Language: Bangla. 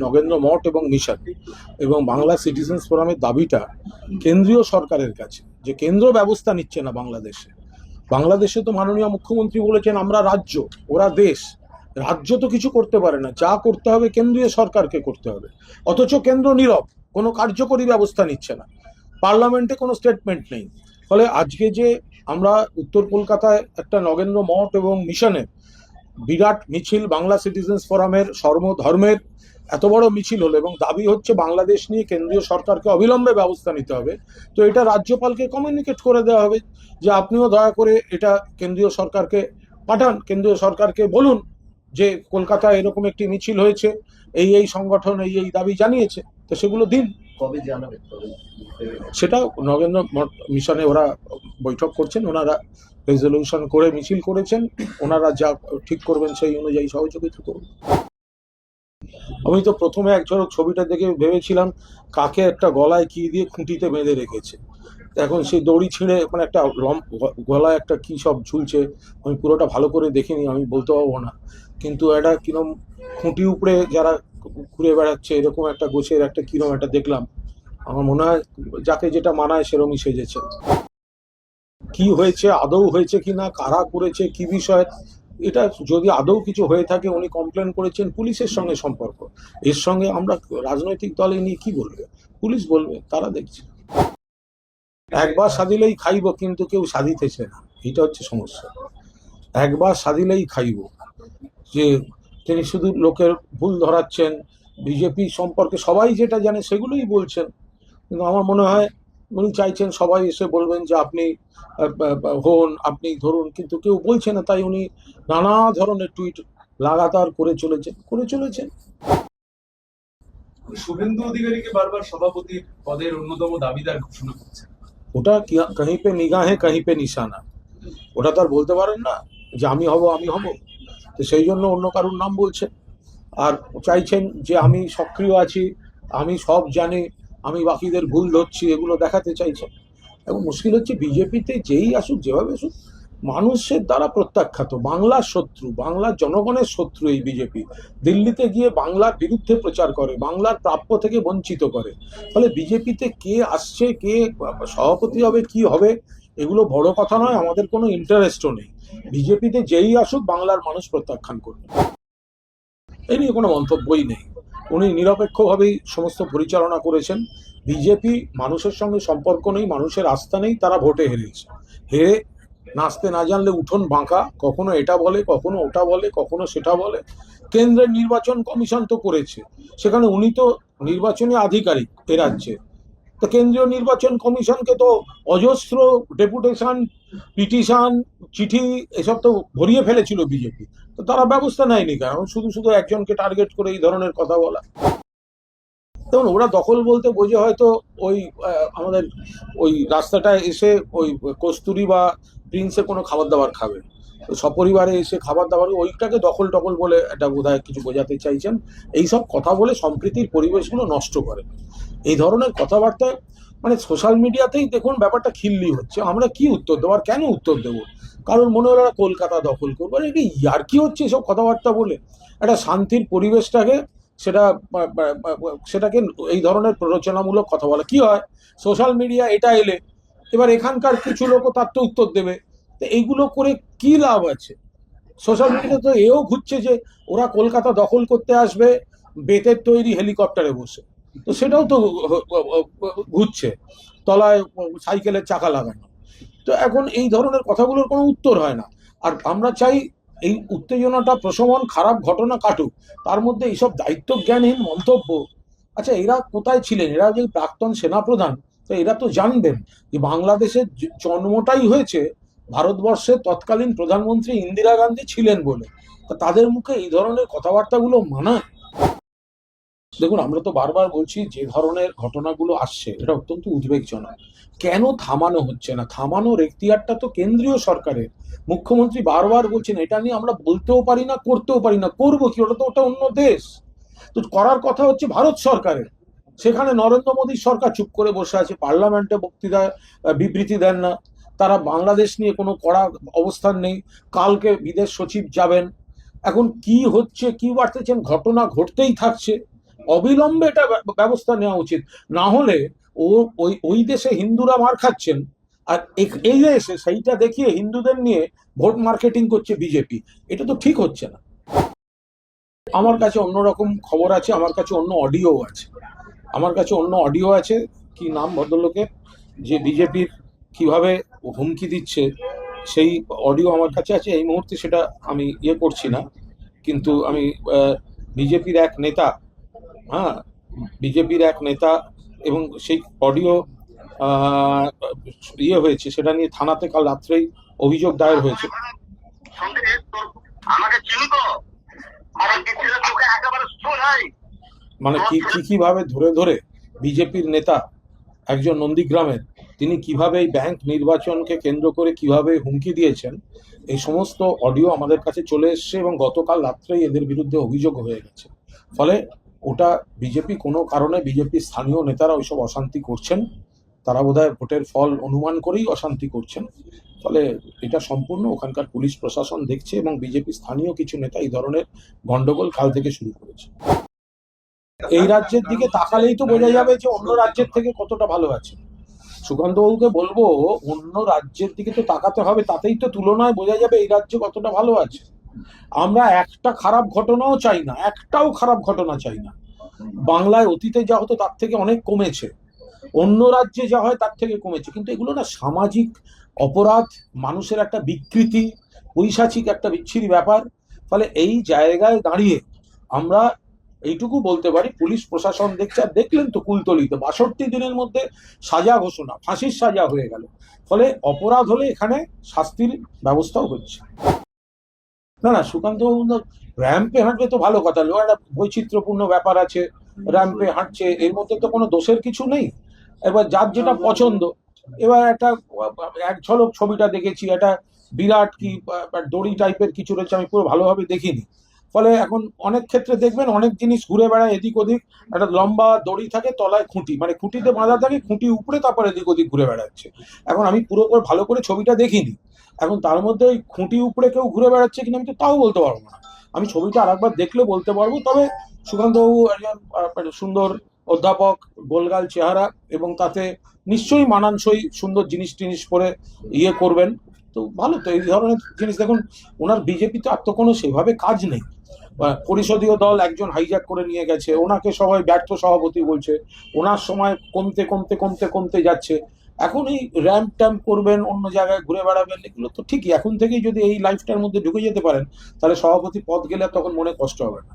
নগেন্দ্র মঠ এবং মিশন এবং বাংলা সিটিজেন্স ফোরামের দাবিটা কেন্দ্রীয় সরকারের কাছে, যে কেন্দ্র ব্যবস্থা নিচ্ছে না বাংলাদেশে। বাংলাদেশে তো মাননীয় মুখ্যমন্ত্রী বলেছেন আমরা রাজ্য, ওরা দেশ। রাজ্য তো কিছু করতে পারে না, যা করতে হবে কেন্দ্রীয় সরকারকে করতে হবে। অথচ কেন্দ্র নীরব, কোনো কার্যকরী ব্যবস্থা নিচ্ছে না, পার্লামেন্টে কোনো স্টেটমেন্ট নেই। ফলে আজকে যে আমরা উত্তর কলকাতায় একটা নগেন্দ্র মঠ এবং মিশনের বিরাট মিছিল, বাংলা সিটিজেন্স ফোরামের সর্বধর্মের এত বড় মিছিল হলো এবং দাবি হচ্ছে বাংলাদেশ নিয়ে কেন্দ্রীয় সরকারকে অবিলম্বে ব্যবস্থা নিতে হবে, তো এটা রাজ্যপালকে কমিউনিকেট করে দেওয়া হবে যে আপনিও দয়া করে এটা কেন্দ্রীয় সরকারকে পাঠান, কেন্দ্রীয় সরকারকে বলুন যে কলকাতায় এরকম একটি মিছিল হয়েছে, এই সংগঠন এই দাবি জানিয়েছে, তো সেগুলো দিন। কবে জানাবে? সেটা নগেন্দ্র মঠ মিশনে ওরা বৈঠক করছেন, ওনারা রেজলিউশন করে মিছিল করেছেন, ওনারা যা ঠিক করবেন সেই অনুযায়ী সহযোগিতা করবেন। আমি তো প্রথমে এক ঝলক ছবিটা দেখে ভেবেছিলাম কাকে একটা গলায় কি দিয়ে খুঁটিতে বেঁধে রেখেছে, এখন সেই দড়ি ছিঁড়ে মানে একটা গলায় একটা কি সব ঝুলছে, আমি পুরোটা ভালো করে দেখিনি, আমি বলতে পারবো না, কিন্তু একটা কিরম খুঁটি উপরে যারা ঘুরে বেড়াচ্ছে এরকম একটা গোছের একটা কিরম একটা দেখলাম। আমার মনে হয় যাকে যেটা মানায় সেরমই সেজেছে। কি হয়েছে, আদৌ হয়েছে কিনা, কারা করেছে, কি বিষয়, এটা যদি আদৌ কিছু হয়ে থাকে, উনি কমপ্লেন করেছেন, পুলিশের সঙ্গে সম্পর্ক, এর সঙ্গে আমরা রাজনৈতিক দলে নিয়ে কি বলবে, পুলিশ বলবে, তারা দেখছে। একবার সাধিলেই খাইব, কিন্তু কেউ সাধিতেছে না, এটা হচ্ছে সমস্যা। একবার সাধিলেই খাইব, যে তিনি শুধু লোকের ভুল ধরাচ্ছেন, বিজেপি সম্পর্কে সবাই যেটা জানে সেগুলোই বলছেন, কিন্তু আমার মনে হয় উনি চাইছেন সবাই এসে বলবেন যে আপনি হন, আপনি ধরুন, কিন্তু কেউ বলছে না, তাই উনি নানা ধরনের টুইট লাগাতার করে চলেছেন। শুভেন্দু অধিকারীকে বারবার সভাপতি পদের অন্যতম দাবিদার ঘোষণা করছে। ওটা কাহি পে নিগাহে কাহি পে নিশানা, ওটা তো আর বলতে পারেন না যে আমি হব, তো সেই জন্য অন্য কারুর নাম বলছেন, আর চাইছেন যে আমি সক্রিয় আছি, আমি সব জানি, আমি বাকিদের ভুল ধরছি, এগুলো দেখাতে চাইছেন। এবং মুশকিল হচ্ছে বিজেপিতে যেই আসুক, যেভাবে আসুক, মানুষের দ্বারা প্রত্যাখ্যাত, বাংলার শত্রু, বাংলার জনগণের শত্রু এই বিজেপি। দিল্লিতে গিয়ে বাংলার বিরুদ্ধে প্রচার করে, বাংলার প্রাপ্য থেকে বঞ্চিত করে। ফলে বিজেপিতে কে আসছে, কে সভাপতি হবে, কি হবে, এগুলো বড় কথা নয়, আমাদের কোনো ইন্টারেস্টও নেই। বিজেপিতে যেই আসুক বাংলার মানুষ প্রত্যাখ্যান করবে, এই নিয়ে কোনো মন্তব্যই নেই। উনি নিরপেক্ষভাবেই সমস্ত পরিচালনা করেছেন। বিজেপি মানুষের সঙ্গে সম্পর্ক নেই, মানুষের আস্থা নেই, তারা ভোটে হেরেছে। হেরে নাচতে না জানলে উঠোন বাঁকা, কখনো এটা বলে, কখনো ওটা বলে, কখনো সেটা বলে। কেন্দ্রের নির্বাচন কমিশন তো করেছে, সেখানে উনি তো নির্বাচনী আধিকারিক এ রাজ্যে, তো কেন্দ্রীয় নির্বাচন কমিশনকে তো অজস্র ডেপুটেশন, পিটিশন, চিঠি এসব তো ভরিয়ে ফেলেছিল বিজেপি, তো তারা ব্যবস্থা নেয়নি কারণ শুধু একজনকে টার্গেট করে এই ধরনের কথা বলা। দেখুন, ওরা দখল বলতে বোঝে হয়তো ওই আমাদের ওই রাস্তাটায় এসে ওই কস্তুরি বা প্রিন্সে কোনো খাবার দাবার খাবে, তো সপরিবারে এসে খাবার দাবার, ওইটাকে দখল টখল বলে এটা বোধহয় কিছু বোঝাতে চাইছেন। এইসব কথা বলে সম্প্রীতির পরিবেশগুলো নষ্ট করে, এই ধরনের কথাবার্তা মানে সোশ্যাল মিডিয়াতেই দেখুন ব্যাপারটা খিল্লি হচ্ছে। আমরা কি উত্তর দেবো, আর কেন উত্তর দেবো? কারণ মনে হলো কলকাতা দখল করবো, আর এটা ইয়ার কি হচ্ছে এসব কথাবার্তা বলে? একটা শান্তির পরিবেশটাকে সেটাকে এই ধরনের প্ররোচনামূলক কথা বলা কি হয়? সোশ্যাল মিডিয়া এটা এলে এবার এখানকার কিছু লোকও তার তো উত্তর দেবে, তো এইগুলো করে কি লাভ আছে? সোশ্যাল মিডিয়া তো এও ঘুরছে যে ওরা কলকাতা দখল করতে আসবে বেতের তৈরি হেলিকপ্টারে বসে, তো সেটাও তো ঘুরছে, তলায় সাইকেলের চাকা লাগানো। তো এখন এই ধরনের কথাগুলোর কোনো উত্তর হয় না। আর আমরা চাই এই উত্তেজনাটা প্রশমন, খারাপ ঘটনা কাটুক, তার মধ্যে এইসব দায়িত্বজ্ঞানহীন মন্তব্য। আচ্ছা, এরা কোথায় ছিলেন? এরা যে প্রাক্তন সেনাপ্রধান, তো এরা তো জানবেন যে বাংলাদেশের জন্মটাই হয়েছে ভারতবর্ষের তৎকালীন প্রধানমন্ত্রী ইন্দিরা গান্ধী ছিলেন বলে, তা তাদের মুখে এই ধরনের কথাবার্তাগুলো মানায়? দেখুন, আমরা তো বারবার বলছি যে ধরনের ঘটনাগুলো আসছে এটা অত্যন্ত উদ্বেগজনক। কেন থামানো হচ্ছে না? থামানোর এখতিয়ারটা তো কেন্দ্রীয় সরকারের। মুখ্যমন্ত্রী বারবার বলছেন এটা নিয়ে আমরা বলতেও পারি না, করতেও পারি না, করবো কি? ওটা অন্য দেশ, তো করার কথা হচ্ছে ভারত সরকারের। সেখানে নরেন্দ্র মোদীর সরকার চুপ করে বসে আছে, পার্লামেন্টে বক্তৃতায় বিবৃতি দেন না, তারা বাংলাদেশ নিয়ে কোনো কড়া অবস্থান নেই। কালকে বিদেশ সচিব যাবেন, এখন কি হচ্ছে, কি বাড়তেছেন, ঘটনা ঘটতেই থাকছে। অবিলম্বে এটা ব্যবস্থা নেওয়া উচিত। না হলে ও ওই ওই দেশে হিন্দুরা মার খাচ্ছেন, আর এই দেশে সেইটা দেখিয়ে হিন্দুদের নিয়ে ভোট মার্কেটিং করছে বিজেপি। এটা তো ঠিক হচ্ছে না। আমার কাছে অন্যরকম খবর আছে, আমার কাছে অন্য অডিও আছে। কি নাম ভদ্রলোকের, যে বিজেপির কিভাবে হুমকি দিচ্ছে, সেই অডিও আমার কাছে আছে। এই মুহূর্তে সেটা আমি করছি না, কিন্তু আমি বিজেপির এক নেতা, হ্যাঁ, বিজেপির এক নেতা, এবং সেই অডিও হয়েছে, সেটা নিয়ে থানাতে কাল রাত্রেই অভিযোগ দায়ের হয়েছে। মানে কিভাবে ধরে ধরে বিজেপির নেতা, একজন নন্দীগ্রামের, তিনি কিভাবে এই ব্যাংক নির্বাচনকে কেন্দ্র করে কিভাবে হুমকি দিয়েছেন, এই সমস্ত অডিও আমাদের কাছে চলে এসছে, এবং গতকাল রাত্রেই এদের বিরুদ্ধে অভিযোগ হয়ে গেছে। ফলে ওটা বিজেপি কোনো কারণে, বিজেপির স্থানীয় নেতারা ওইসব অশান্তি করছেন, তারা বোধহয় ভোটের ফল অনুমান করেই অশান্তি করছেন। ফলে এটা সম্পূর্ণ ওখানকার পুলিশ প্রশাসন দেখছে, এবং বিজেপি স্থানীয় কিছু নেতা এই ধরনের গন্ডগোল কাল থেকে শুরু করেছে। এই রাজ্যের দিকে তাকালেই তো বোঝা যাবে যে অন্য রাজ্যের থেকে কতটা ভালো আছে। সুকান্তবাবুকে বলবো, অন্য রাজ্যের দিকে তো তাকাতে হবে, তাতেই তো তুলনায় বোঝা যাবে এই রাজ্য কতটা ভালো আছে। আমরা একটা খারাপ ঘটনাও চাই না, একটাও খারাপ ঘটনা চাই না। বাংলায় অতীতে যা হতো তার থেকে অনেক কমেছে, অন্য রাজ্যে যা হয় তার থেকে কমেছে, কিন্তু এগুলো না সামাজিক অপরাধ, মানুষের একটা বিকৃতি, পৈশাচিক একটা বিচ্ছিরি ব্যাপার। ফলে এই জায়গায় দাঁড়িয়ে আমরা এইটুকু বলতে পারি, পুলিশ প্রশাসন দেখছে, আর দেখলেন তো কুলতলিতে 62 দিনের মধ্যে সাজা ঘোষণা, ফাঁসির সাজা হয়ে গেল। ফলে অপরাধ হলে এখানে শাস্তির ব্যবস্থাও হচ্ছে। না, সুকান্ত র্যাম্পে হাঁটবে তো ভালো কথা, একটা বৈচিত্র্যপূর্ণ ব্যাপার আছে, র্যাম্পে হাঁটছে, এর মধ্যে তো কোনো দোষের কিছু নেই। এবার যার যেটা পছন্দ, এবার একটা এক ঝলক ছবিটা দেখেছি, একটা বিরাট কি দড়ি টাইপের কিছু রয়েছে, আমি পুরো ভালোভাবে দেখিনি। ফলে এখন অনেক ক্ষেত্রে দেখবেন অনেক জিনিস ঘুরে বেড়ায় এদিক ওদিক, একটা লম্বা দড়ি থাকে, তলায় খুঁটি, মানে খুঁটিতে বাঁধা থাকে, খুঁটি উপরে, তারপর এদিক ওদিক ঘুরে বেড়াচ্ছে। এখন আমি পুরো ভালো করে ছবিটা দেখিনি, এখন তার মধ্যে ওই খুঁটি উপরে কেউ ঘুরে বেড়াচ্ছে কিনা আমি তো তাও বলতে পারবো না। আমি ছবিটা আরেকবার দেখলে বলতে পারবো। তবে সুকান্তবাবু একজন সুন্দর অধ্যাপক, গোলগাল চেহারা, এবং তাতে নিশ্চয়ই মানানসই সুন্দর জিনিস টিনিস পরে করবেন, তো ভালো। তো এই ধরনের জিনিস দেখুন, ওনার বিজেপি তো আর তো কোনো সেভাবে কাজ নেই। পরিষদীয় দল একজন হাইজ্যাক করে নিয়ে গেছে, ওনাকে সবাই ব্যর্থ সভাপতি বলছে, ওনার সময় কমতে কমতে কমতে কমতে যাচ্ছে। এখন এই র্যাম্প ট্যাম্প করবেন, অন্য জায়গায় ঘুরে বেড়াবেন, এগুলো তো ঠিকই। এখন থেকেই যদি এই লাইফটার মধ্যে ঢুকে যেতে পারেন, তাহলে সভাপতি পদ গেলে তখন মনে কষ্ট হবে না।